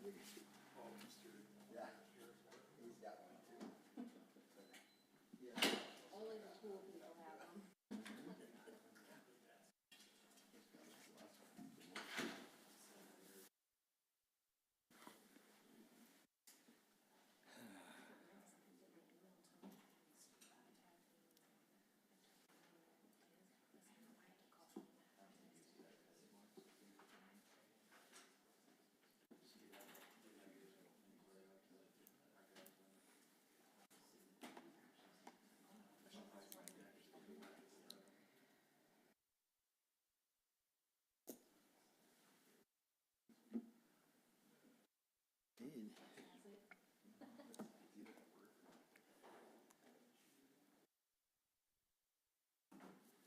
Yeah, he's got one too. Only the cool people have them.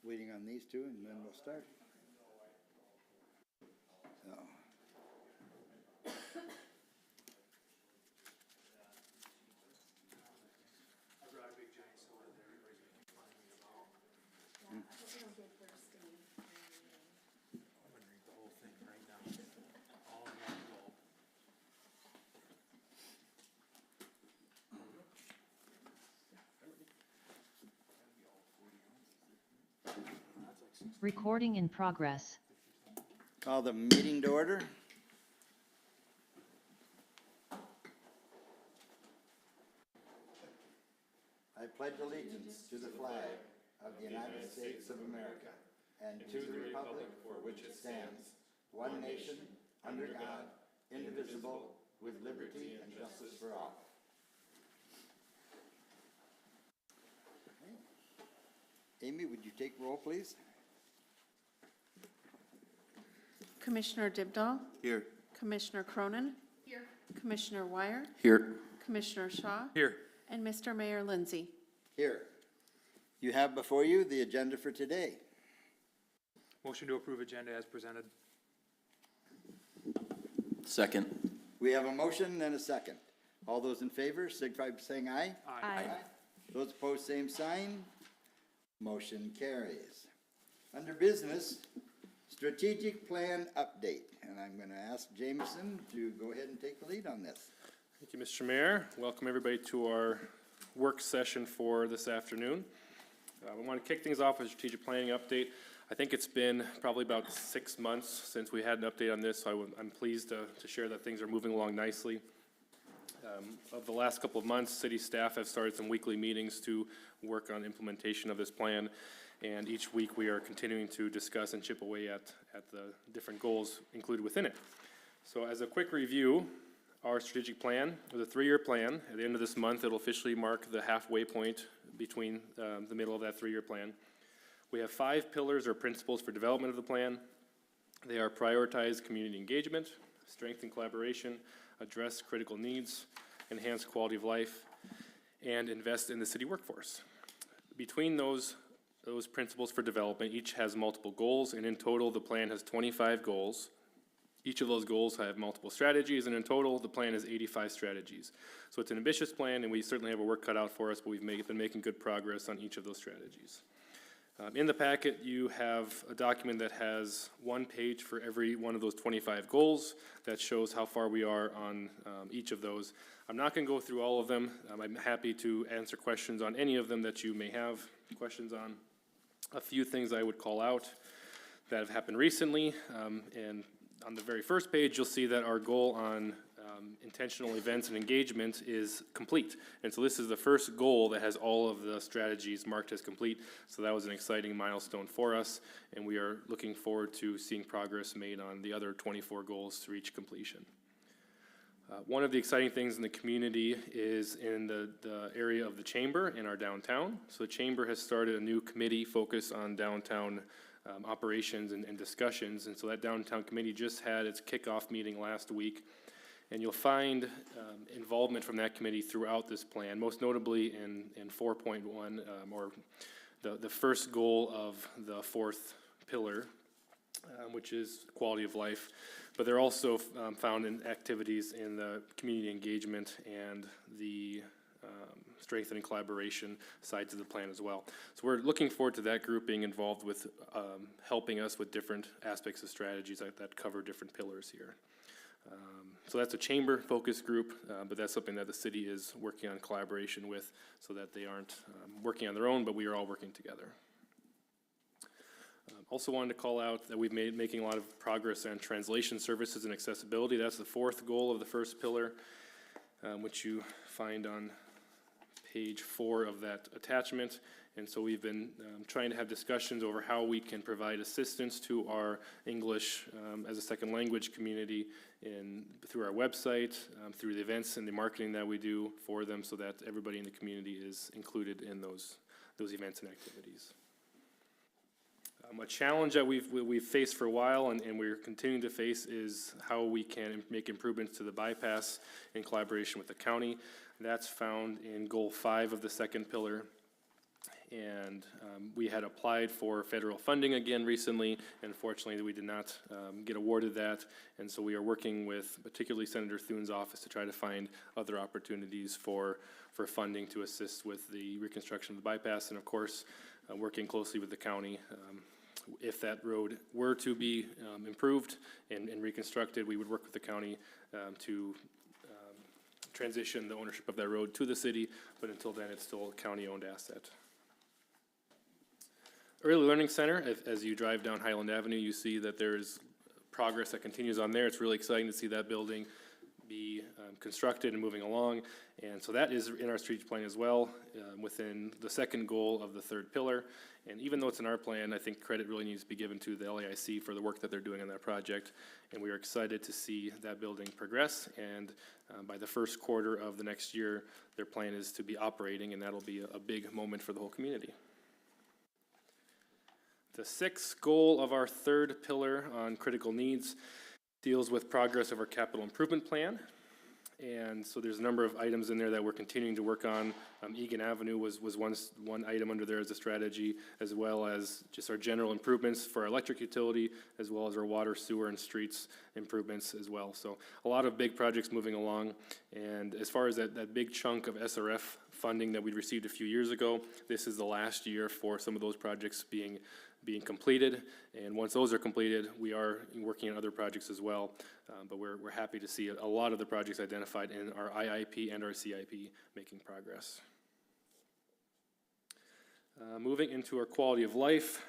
Waiting on these two and then we'll start. So. I brought a big giant soda that everybody's making fun of me about. Yeah, I hope we don't get thirsty. I'm gonna drink the whole thing right now. All in one gulp. That's like 6. Recording in progress. Call the meeting to order. I pledge allegiance to the flag of the United States of America and to the republic for which it stands, one nation, under God, indivisible, with liberty and justice for all. Amy, would you take roll, please? Commissioner Dibdahl, Here. Commissioner Cronin. Here. Commissioner Wire, Here. Commissioner Shaw, Here. and Mr. Mayor Lindsay. Here. You have before you the agenda for today. Motion to approve agenda as presented. Second. We have a motion and a second. All those in favor, signify by saying aye. Aye. Those opposed, same sign. Motion carries. Under business, strategic plan update. And I'm going to ask Jameson to go ahead and take the lead on this. Thank you, Mr. Mayor. Welcome everybody to our work session for this afternoon. We want to kick things off with a strategic planning update. I think it's been probably about 6 months since we had an update on this, so I'm pleased to share that things are moving along nicely. Of the last couple of months, city staff have started some weekly meetings to work on implementation of this plan, and each week we are continuing to discuss and chip away at the different goals included within it. So as a quick review, our strategic plan was a 3-year plan. At the end of this month, it'll officially mark the halfway point between the middle of that 3-year plan. We have 5 pillars or principles for development of the plan. They are prioritize community engagement, strengthen collaboration, address critical needs, enhance quality of life, and invest in the city workforce. Between those principles for development, each has multiple goals, and in total, the plan has 25 goals. Each of those goals have multiple strategies, and in total, the plan has 85 strategies. So it's an ambitious plan, and we certainly have a work cut out for us, but we've been making good progress on each of those strategies. In the packet, you have a document that has 1 page for every one of those 25 goals that shows how far we are on each of those. I'm not going to go through all of them. I'm happy to answer questions on any of them that you may have questions on. A few things I would call out that have happened recently, and on the very first page, you'll see that our goal on intentional events and engagement is complete. And so this is the first goal that has all of the strategies marked as complete. So that was an exciting milestone for us, and we are looking forward to seeing progress made on the other 24 goals to reach completion. One of the exciting things in the community is in the area of the chamber in our downtown. So the chamber has started a new committee focused on downtown operations and discussions. And so that downtown committee just had its kickoff meeting last week. And you'll find involvement from that committee throughout this plan, most notably in 4.1, or the first goal of the 4th pillar, which is quality of life. But they're also found in activities in the community engagement and the strengthening collaboration sides of the plan as well. So we're looking forward to that group being involved with helping us with different aspects of strategies that cover different pillars here. So that's a chamber focus group, but that's something that the city is working on collaboration with so that they aren't working on their own, but we are all working together. Also wanted to call out that we've making a lot of progress on translation services and accessibility. That's the fourth goal of the first pillar, which you find on page 4 of that attachment. And so we've been trying to have discussions over how we can provide assistance to our English as a second language community through our website, through the events and the marketing that we do for them, so that everybody in the community is included in those events and activities. A challenge that we've faced for a while and we're continuing to face is how we can make improvements to the bypass in collaboration with the county. That's found in goal 5 of the second pillar. And we had applied for federal funding again recently. Unfortunately, we did not get awarded that. And so we are working with particularly Senator Thune's office to try to find other opportunities for funding to assist with the reconstruction of the bypass. And of course, working closely with the county. If that road were to be improved and reconstructed, we would work with the county to transition the ownership of that road to the city. But until then, it's still a county-owned asset. Early Learning Center, as you drive down Highland Avenue, you see that there is progress that continues on there. It's really exciting to see that building be constructed and moving along. And so that is in our strategic plan as well, within the second goal of the third pillar. And even though it's in our plan, I think credit really needs to be given to the LAIC for the work that they're doing on that project. And we are excited to see that building progress. And by the first quarter of the next year, their plan is to be operating, and that'll be a big moment for the whole community. The sixth goal of our third pillar on critical needs deals with progress of our capital improvement plan. And so there's a number of items in there that we're continuing to work on. Egan Avenue was one item under there as a strategy, as well as just our general improvements for our electric utility, as well as our water, sewer, and streets improvements as well. So a lot of big projects moving along. And as far as that big chunk of SRF funding that we received a few years ago, this is the last year for some of those projects being completed, and once those are completed, we are working on other projects as well, but we're happy to see a lot of the projects identified in our IIP and our CIP making progress. Moving into our quality of life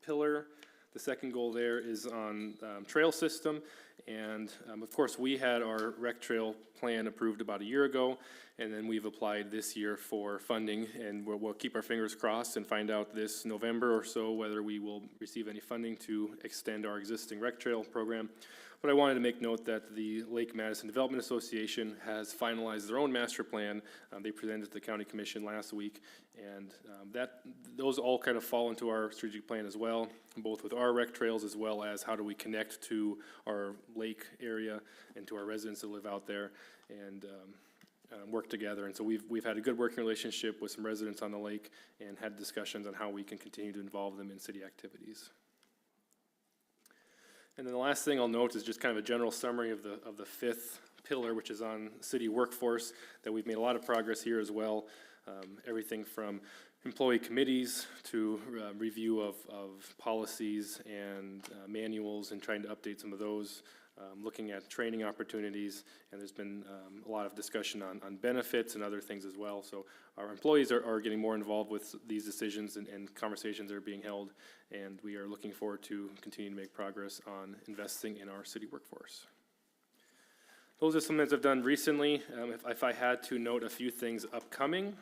pillar, the second goal there is on trail system, and of course we had our rec trail plan approved about a year ago, and then we've applied this year for funding, and we'll keep our fingers crossed and find out this November or so whether we will receive any funding to extend our existing rec trail program. But I wanted to make note that the Lake Madison Development Association has finalized their own master plan. They presented to the county commission last week, and those all kind of fall into our strategic plan as well, both with our rec trails as well as how do we connect to our lake area and to our residents that live out there, and work together. And so we've had a good working relationship with some residents on the lake and had discussions on how we can continue to involve them in city activities. And then the last thing I'll note is just kind of a general summary of the fifth pillar, which is on city workforce, that we've made a lot of progress here as well. Everything from employee committees to review of policies and manuals and trying to update some of those, looking at training opportunities, and there's been a lot of discussion on benefits and other things as well. So our employees are getting more involved with these decisions, and conversations are being held, and we are looking forward to continuing to make progress on investing in our city workforce. Those are some things I've done recently. If I had to note a few things upcoming,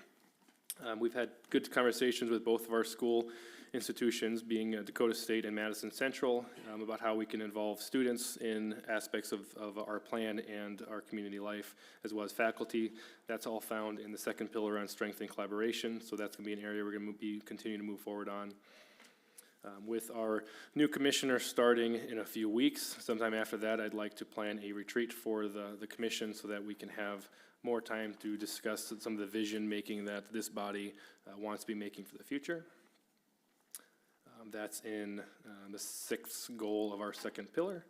we've had good conversations with both of our school institutions, being Dakota State and Madison Central, about how we can involve students in aspects of our plan and our community life, as well as faculty. That's all found in the second pillar on strengthening collaboration, so that's going to be an area we're going to be continuing to move forward on. With our new commissioner starting in a few weeks, sometime after that, I'd like to plan a retreat for the commission so that we can have more time to discuss some of the vision making that this body wants to be making for the future. That's in the sixth goal of our second pillar.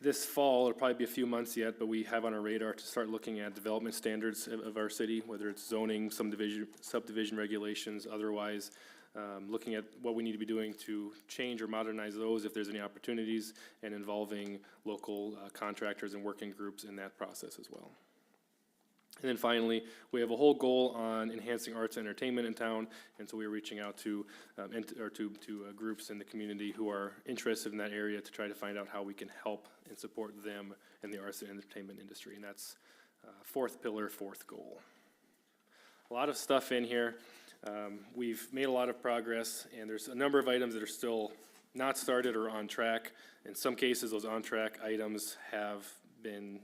This fall, it'll probably be a few months yet, but we have on our radar to start looking at development standards of our city, whether it's zoning, subdivision regulations, otherwise looking at what we need to be doing to change or modernize those if there's any opportunities, and involving local contractors and working groups in that process as well. And then finally, we have a whole goal on enhancing arts and entertainment in town, and so we're reaching out to groups in the community who are interested in that area to try to find out how we can help and support them in the arts and entertainment industry, and that's fourth pillar, fourth goal. A lot of stuff in here. We've made a lot of progress, and there's a number of items that are still not started or on track. In some cases, those on-track items have been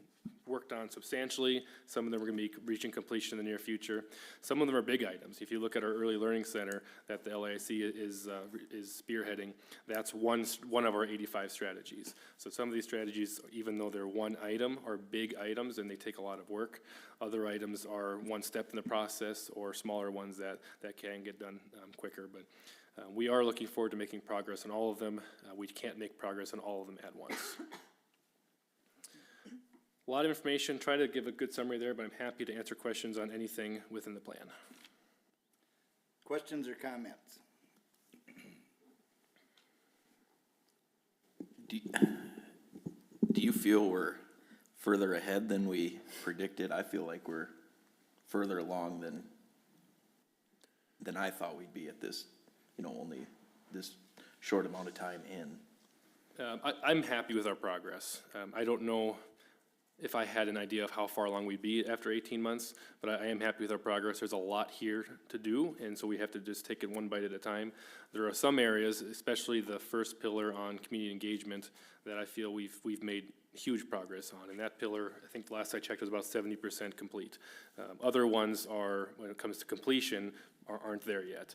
worked on substantially. Some of them are going to be reaching completion in the near future. Some of them are big items. If you look at our early learning center that the LAIC is spearheading, that's one of our 85 strategies. So some of these strategies, even though they're one item, are big items and they take a lot of work. Other items are one step in the process, or smaller ones that can get done quicker. But we are looking forward to making progress on all of them. We can't make progress on all of them at once. A lot of information, try to give a good summary there, but I'm happy to answer questions on anything within the plan. Questions or comments? Do you feel we're further ahead than we predicted? I feel like we're further along than I thought we'd be at this, only this short amount of time in. I'm happy with our progress. I don't know if I had an idea of how far along we'd be after 18 months, but I am happy with our progress. There's a lot here to do, and so we have to just take it one bite at a time. There are some areas, especially the first pillar on community engagement, that I feel we've made huge progress on. And that pillar, I think the last I checked, was about 70% complete. Other ones are, when it comes to completion, aren't there yet,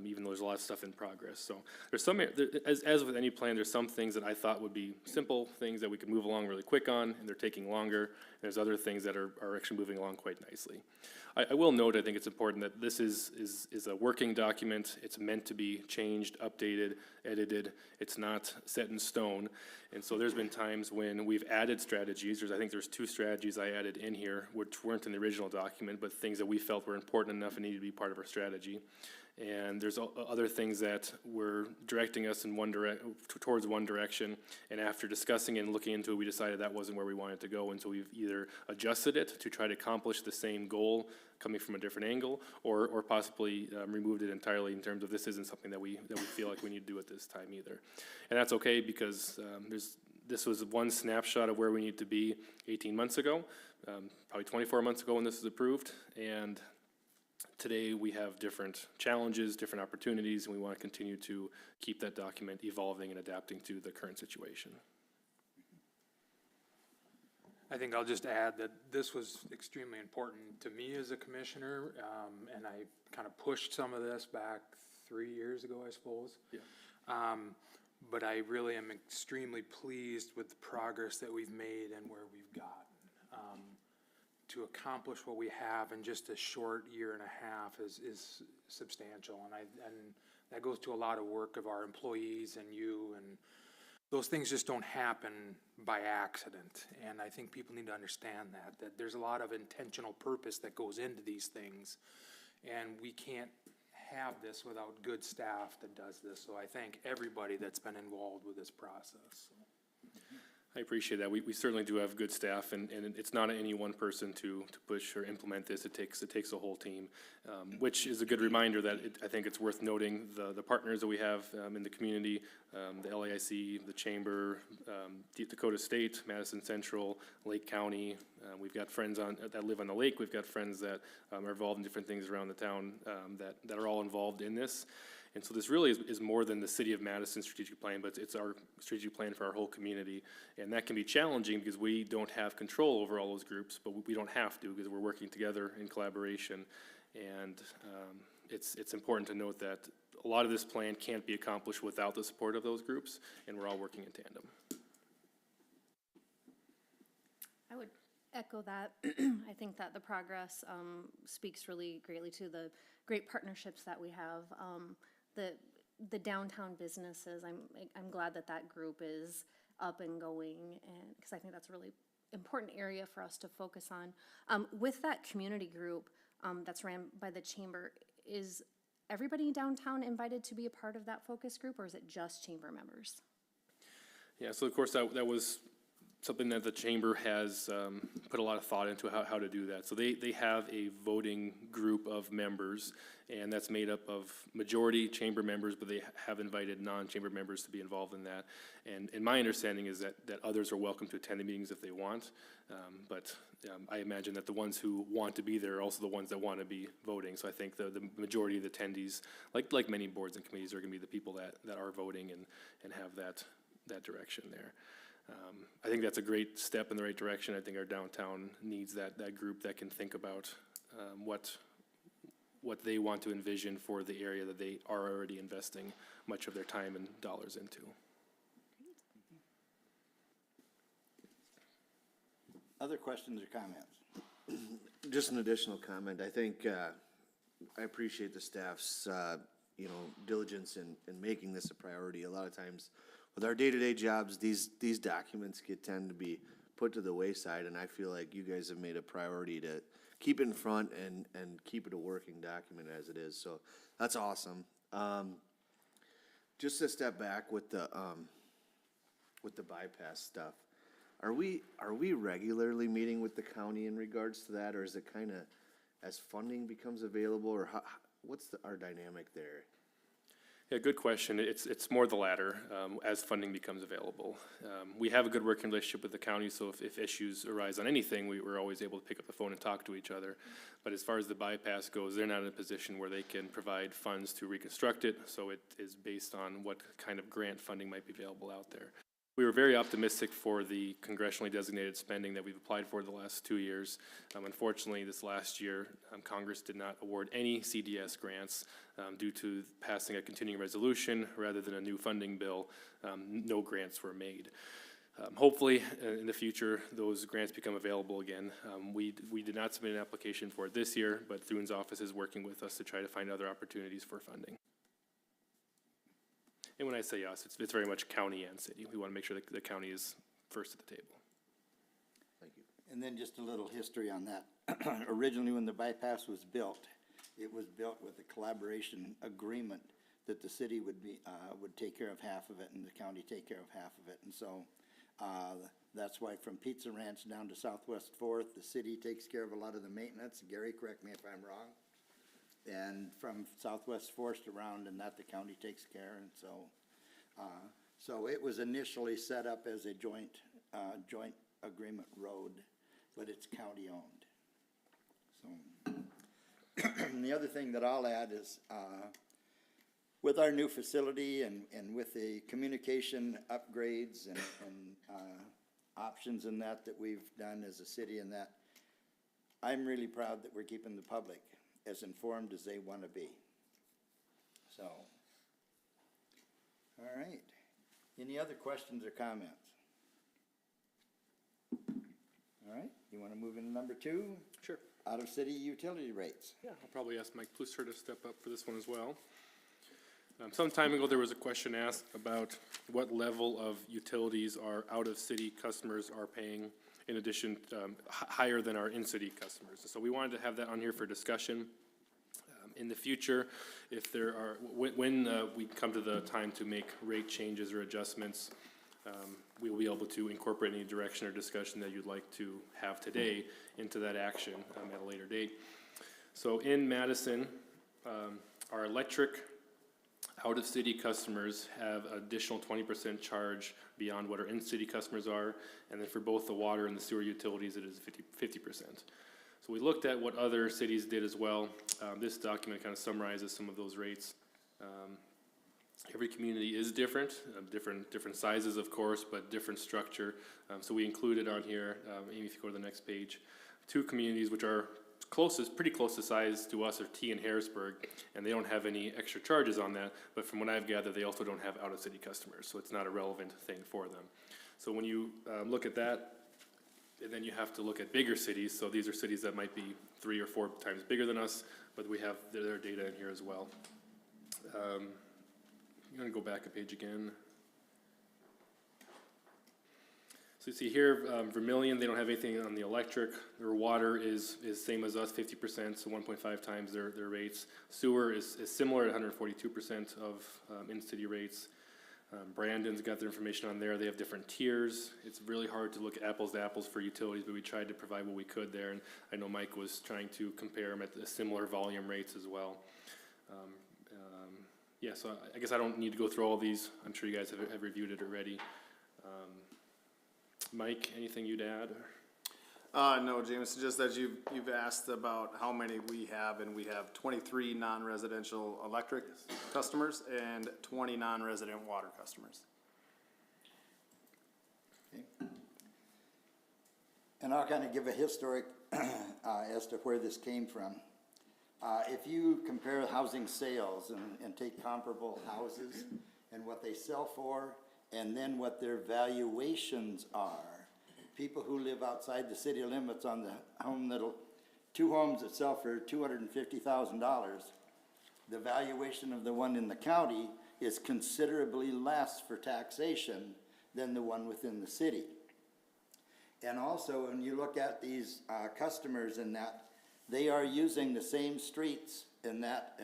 even though there's a lot of stuff in progress. So there's some, as with any plan, there's some things that I thought would be simple things that we could move along really quick on, and they're taking longer. There's other things that are actually moving along quite nicely. I will note, I think it's important that this is a working document. It's meant to be changed, updated, edited. It's not set in stone. And so there's been times when we've added strategies. I think there's 2 strategies I added in here, which weren't in the original document, but things that we felt were important enough and needed to be part of our strategy. And there's other things that were directing us in towards one direction, and after discussing and looking into it, we decided that wasn't where we wanted to go, and so we've either adjusted it to try to accomplish the same goal coming from a different angle, or possibly removed it entirely in terms of this isn't something that we feel like we need to do at this time either. And that's okay, because this was one snapshot of where we need to be 18 months ago, probably 24 months ago when this was approved, and today we have different challenges, different opportunities, and we want to continue to keep that document evolving and adapting to the current situation. I think I'll just add that this was extremely important to me as a commissioner, and I kind of pushed some of this back 3 years ago, I suppose. Yeah. But I really am extremely pleased with the progress that we've made and where we've gotten. To accomplish what we have in just a short year and a half is substantial, and that goes to a lot of work of our employees and you, and those things just don't happen by accident. And I think people need to understand that there's a lot of intentional purpose that goes into these things, and we can't have this without good staff that does this. So I thank everybody that's been involved with this process. I appreciate that. We certainly do have good staff, and it's not any one person to push or implement this. It takes a whole team, which is a good reminder that I think it's worth noting the partners that we have in the community, the LAIC, the Chamber, Dakota State, Madison Central, Lake County. We've got friends that live on the lake. We've got friends that are involved in different things around the town that are all involved in this. And so this really is more than the City of Madison strategic plan, but it's our strategic plan for our whole community. And that can be challenging because we don't have control over all those groups, but we don't have to because we're working together in collaboration. And it's important to note that a lot of this plan can't be accomplished without the support of those groups, and we're all working in tandem. I would echo that. I think that the progress speaks really greatly to the great partnerships that we have. The downtown businesses, I'm glad that group is up and going, and because I think that's a really important area for us to focus on. With that community group that's ran by the Chamber, everybody downtown invited to be a part of that focus group, or is it just chamber members? Yeah, so of course, that was something that the chamber has put a lot of thought into how to do that. So they have a voting group of members, and that's made up of majority chamber members, but they have invited non-chamber members to be involved in that. And my understanding is that others are welcome to attend the meetings if they want, but I imagine that the ones who want to be there are also the ones that want to be voting. So I think the majority of the attendees, like many boards and committees, are going to be the people that are voting and have that direction there. I think that's a great step in the right direction. I think our downtown needs that group that can think about what they want to envision for the area that they are already investing much of their time and dollars into. Other questions or comments? Just an additional comment. I think, I appreciate the staff's, diligence in making this a priority. A lot of times with our day-to-day jobs, these documents tend to be put to the wayside, and I feel like you guys have made a priority to keep it in front and keep it a working document as it is. So that's awesome. Just to step back with the bypass stuff. Are we regularly meeting with the county in regards to that, or is it kind of as funding becomes available, or what's our dynamic there? Yeah, good question. It's more the latter, as funding becomes available. We have a good working relationship with the county, so if issues arise on anything, we're always able to pick up the phone and talk to each other. But as far as the bypass goes, they're not in a position where they can provide funds to reconstruct it, so it is based on what kind of grant funding might be available out there. We were very optimistic for the congressionally designated spending that we've applied for the last 2 years. Unfortunately, this last year, Congress did not award any CDS grants due to passing a continuing resolution rather than a new funding bill. No grants were made. Hopefully, in the future, those grants become available again. We did not submit an application for it this year, but Thune's office is working with us to try to find other opportunities for funding. And when I say us, it's very much county and city. We want to make sure that the county is first at the table. Thank you. And then just a little history on that. Originally, when the bypass was built, it was built with a collaboration agreement that the city would take care of half of it and the county take care of half of it. And so that's why from Pizza Ranch down to Southwest Fourth, the city takes care of a lot of the maintenance. Gary, correct me if I'm wrong. And from Southwest Forest around, and that the county takes care, and so it was initially set up as a joint agreement road, but it's county owned. So, the other thing that I'll add is, with our new facility and with the communication upgrades and options in that we've done as a city, and that, I'm really proud that we're keeping the public as informed as they want to be. So, all right. Any other questions or comments? All right, you want to move into number 2? Sure. Out-of-city utility rates. Yeah, I'll probably ask Mike Plusser to step up for this one as well. Some time ago, there was a question asked about what level of utilities our out-of-city customers are paying in addition, higher than our in-city customers. So we wanted to have that on here for discussion. In the future, if there are, when we come to the time to make rate changes or adjustments, we will be able to incorporate any direction or discussion that you'd like to have today into that action at a later date. So in Madison, our electric out-of-city customers have additional 20% charge beyond what our in-city customers are, and then for both the water and the sewer utilities, it is 50%. So we looked at what other cities did as well. This document kind of summarizes some of those rates. Every community is different, different sizes, of course, but different structure. So we included on here, Amy, if you go to the next page, 2 communities which are pretty close to size to us are T and Harrisburg, and they don't have any extra charges on that, but from what I've gathered, they also don't have out-of-city customers, so it's not a relevant thing for them. So when you look at that, and then you have to look at bigger cities, so these are cities that might be 3 or 4 times bigger than us, but we have their data in here as well. I'm gonna go back a page again. So you see here, Vermillion, they don't have anything on the electric. Their water is same as us, 50%, so 1.5 times their rates. Sewer is similar at 142% of in-city rates. Brandon's got their information on there. They have different tiers. It's really hard to look apples to apples for utilities, but we tried to provide what we could there. And I know Mike was trying to compare them at the similar volume rates as well. Yeah, so I guess I don't need to go through all these. I'm sure you guys have reviewed it already. Mike, anything you'd add? No, James, just that you've asked about how many we have, and we have 23 non-residential electric customers and 20 non-resident water customers. And I'll kind of give a historic as to where this came from. If you compare housing sales and take comparable houses and what they sell for, and then what their valuations are, people who live outside the city limits on the home two homes that sell for $250,000, the valuation of the one in the county is considerably less for taxation than the one within the city. And also, when you look at these customers in that, they are using the same streets in that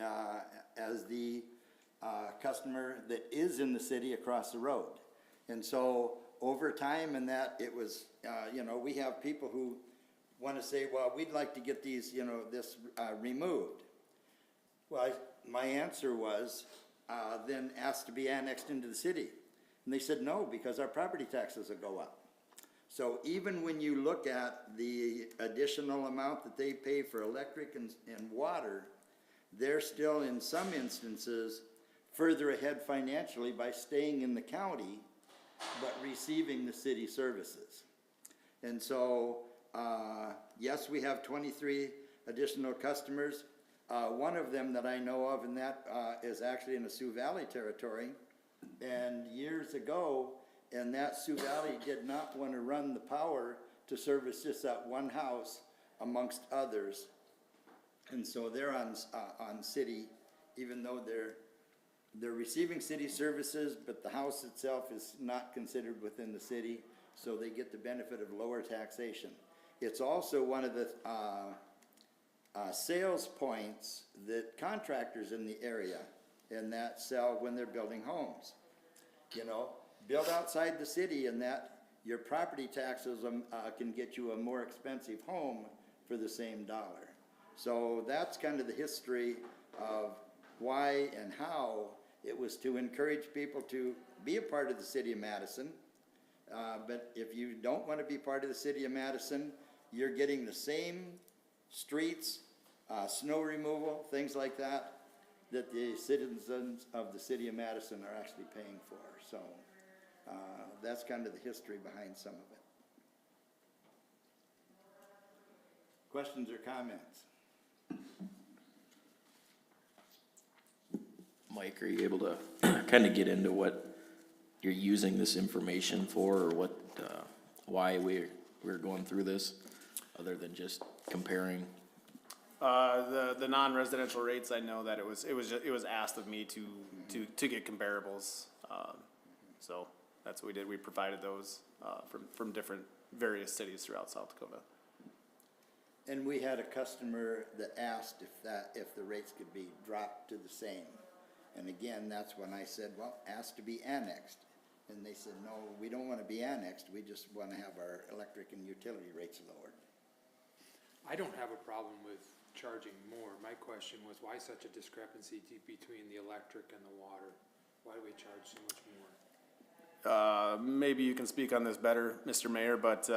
as the customer that is in the city across the road. And so over time in that, it was, we have people who want to say, well, we'd like to get these, this removed. Well, my answer was, then ask to be annexed into the city. And they said, no, because our property taxes will go up. So even when you look at the additional amount that they pay for electric and water, they're still in some instances further ahead financially by staying in the county, but receiving the city services. And so, yes, we have 23 additional customers. One of them that I know of, and that is actually in the Sioux Valley territory. And years ago, and that Sioux Valley did not want to run the power to service just that one house amongst others. And so they're on city, even though they're receiving city services, but the house itself is not considered within the city, so they get the benefit of lower taxation. It's also one of the sales points that contractors in the area and that sell when they're building homes. Build outside the city, and that your property taxes can get you a more expensive home for the same dollar. So that's kind of the history of why and how it was to encourage people to be a part of the city of Madison. But if you don't want to be part of the city of Madison, you're getting the same streets, snow removal, things like that, that the citizens of the city of Madison are actually paying for. So that's kind of the history behind some of it. Questions or comments? Mike, are you able to kind of get into what you're using this information for, or what, why we're going through this, other than just comparing? The non-residential rates, I know that it was asked of me to get comparables. So that's what we did. We provided those from different various cities throughout South Dakota. And we had a customer that asked if the rates could be dropped to the same. And again, that's when I said, well, ask to be annexed. And they said, no, we don't want to be annexed. We just want to have our electric and utility rates lowered. I don't have a problem with charging more. My question was, why such a discrepancy between the electric and the water? Why do we charge so much more? Maybe you can speak on this better, Mr. Mayor, but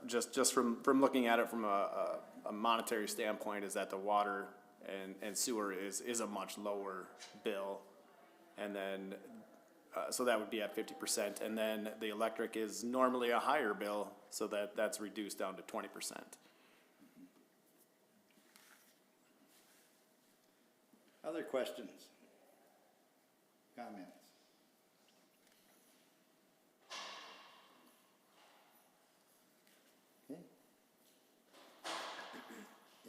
just from looking at it from a monetary standpoint, is that the water and sewer is a much lower bill. And then, so that would be at 50%. And then the electric is normally a higher bill, so that's reduced down to 20%. Other questions? Comments? Okay.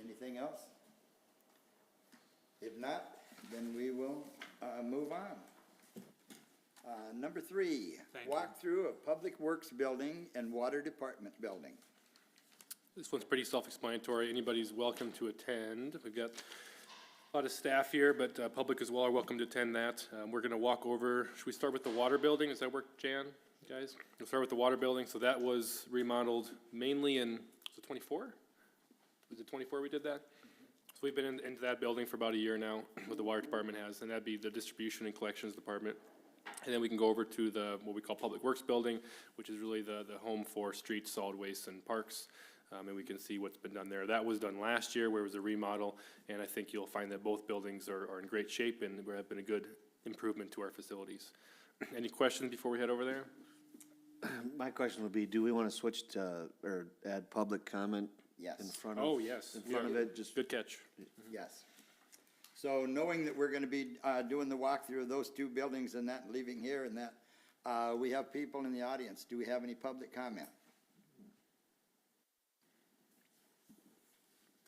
Anything else? If not, then we will move on. Number 3, walkthrough of Public Works Building and Water Department Building. This one's pretty self-explanatory. Anybody's welcome to attend. We've got a lot of staff here, but public as well are welcome to attend that. We're gonna walk over, should we start with the water building? Does that work, Jan, guys? We'll start with the water building. So that was remodeled mainly in, was it 24? Was it 24 we did that? So we've been into that building for about a year now, what the water department has, and that'd be the distribution and collections department. And then we can go over to the, what we call Public Works Building, which is really the home for streets, solid waste, and parks. And we can see what's been done there. That was done last year, where it was a remodel, and I think you'll find that both buildings are in great shape, and there have been a good improvement to our facilities. Any questions before we head over there? My question would be, do we want to switch to, or add public comment Yes. in front of? Oh, yes. In front of it, just. Good catch. Yes. So knowing that we're gonna be, doing the walkthrough of those 2 buildings and that, leaving here and that, we have people in the audience. Do we have any public comment?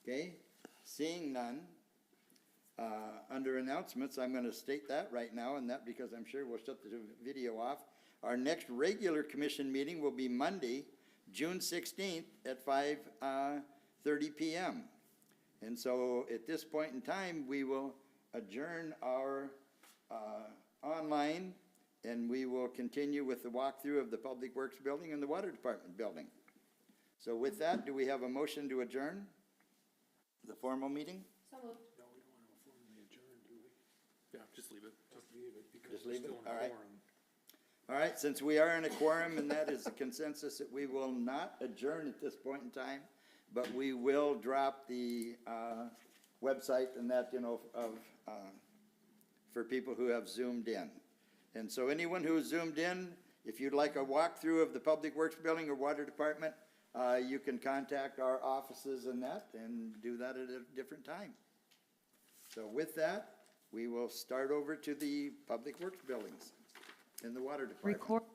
Okay, seeing none, under announcements, I'm gonna state that right now, and that because I'm sure we'll shut the video off. Our next regular commission meeting will be Monday, June 16th at 5:30 PM. And so at this point in time, we will adjourn our online, and we will continue with the walkthrough of the Public Works Building and the Water Department Building. So with that, do we have a motion to adjourn the formal meeting? Yeah, just leave it. Just leave it? All right. All right, since we are in a quorum, and that is the consensus that we will not adjourn at this point in time, but we will drop the website and that, for people who have Zoomed in. And so anyone who has Zoomed in, if you'd like a walkthrough of the Public Works Building or Water Department, you can contact our offices and that, and do that at a different time. So with that, we will start over to the Public Works Buildings and the Water Department.